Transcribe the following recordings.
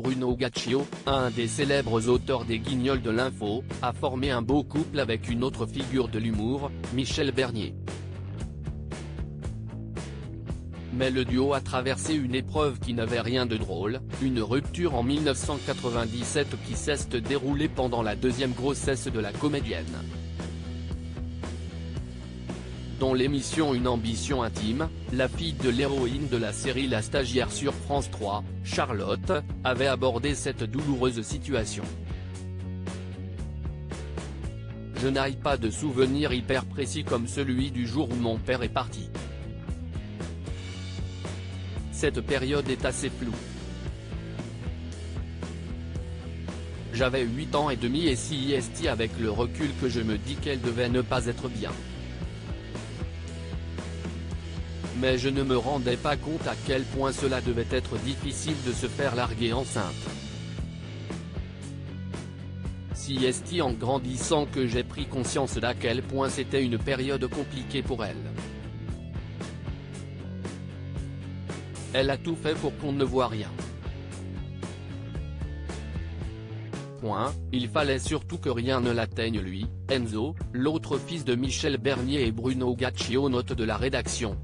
Bruno Gaccio, un des célèbres auteurs des Guignols de l'info, a formé un beau couple avec une autre figure de l'humour, Michel Bernier. Mais le duo a traversé une épreuve qui n'avait rien de drôle, une rupture en 1997 qui s'est déroulée pendant la deuxième grossesse de la comédienne. Dans l'émission Une ambition intime, la fille de l'héroïne de la série La Stagiaire sur France 3, Charlotte, avait abordé cette douloureuse situation. Je n'ai pas de souvenir hyper précis comme celui du jour où mon père est parti. Cette période est assez floue. J'avais 8 ans et demi et c'est avec le recul que je me dis qu'elle devait ne pas être bien. Mais je ne me rendais pas compte à quel point cela devait être difficile de se faire larguer enceinte. C'est en grandissant que j'ai pris conscience d'à quel point c'était une période compliquée pour elle. Elle a tout fait pour qu'on ne voie rien. Il fallait surtout que rien ne l'atteigne lui, Enzo, l'autre fils de Michel Bernier et Bruno Gaccio. Note de la rédaction.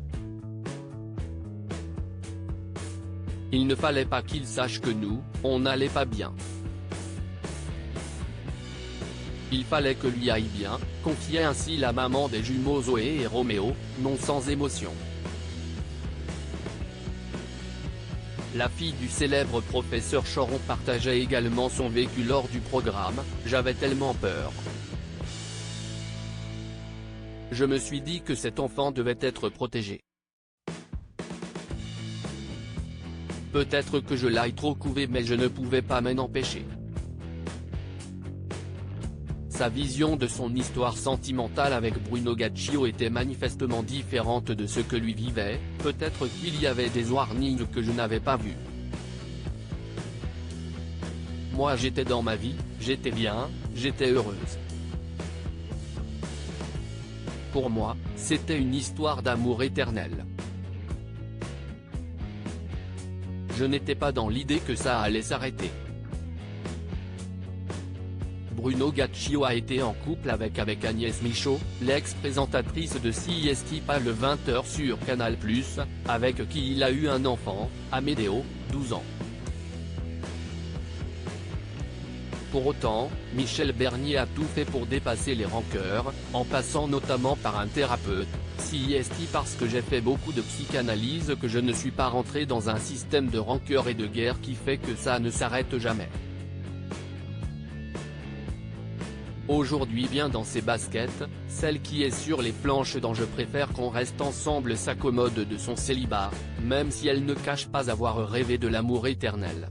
Il ne fallait pas qu'il sache que nous, on n'allait pas bien. Il fallait que lui aille bien, confiait ainsi la maman des jumeaux Zoé et Roméo, non sans émotion. La fille du célèbre professeur Choron partageait également son vécu lors du programme « J'avais tellement peur. Je me suis dit que cet enfant devait être protégé. Peut-être que je l'aille trop couvé mais je ne pouvais pas m'en empêcher. » Sa vision de son histoire sentimentale avec Bruno Gaccio était manifestement différente de ce que lui vivait, peut-être qu'il y avait des warnings que je n'avais pas vus. Moi j'étais dans ma vie, j'étais bien, j'étais heureuse. Pour moi, c'était une histoire d'amour éternel. Je n'étais pas dans l'idée que ça allait s'arrêter. Bruno Gaccio a été en couple avec Agnès Michaud, l'ex-présentatrice de C'est pas le 20h sur Canal+, avec qui il a eu un enfant, Amédéo, 12 ans. Pour autant, Michel Bernier a tout fait pour dépasser les rancœurs, en passant notamment par un thérapeute, parce que j'ai fait beaucoup de psychanalyse que je ne suis pas rentré dans un système de rancœur et de guerre qui fait que ça ne s'arrête jamais. Aujourd'hui bien dans ses baskets, celle qui est sur les planches dont je préfère qu'on reste ensemble s'accommode de son célibat, même si elle ne cache pas avoir rêvé de l'amour éternel.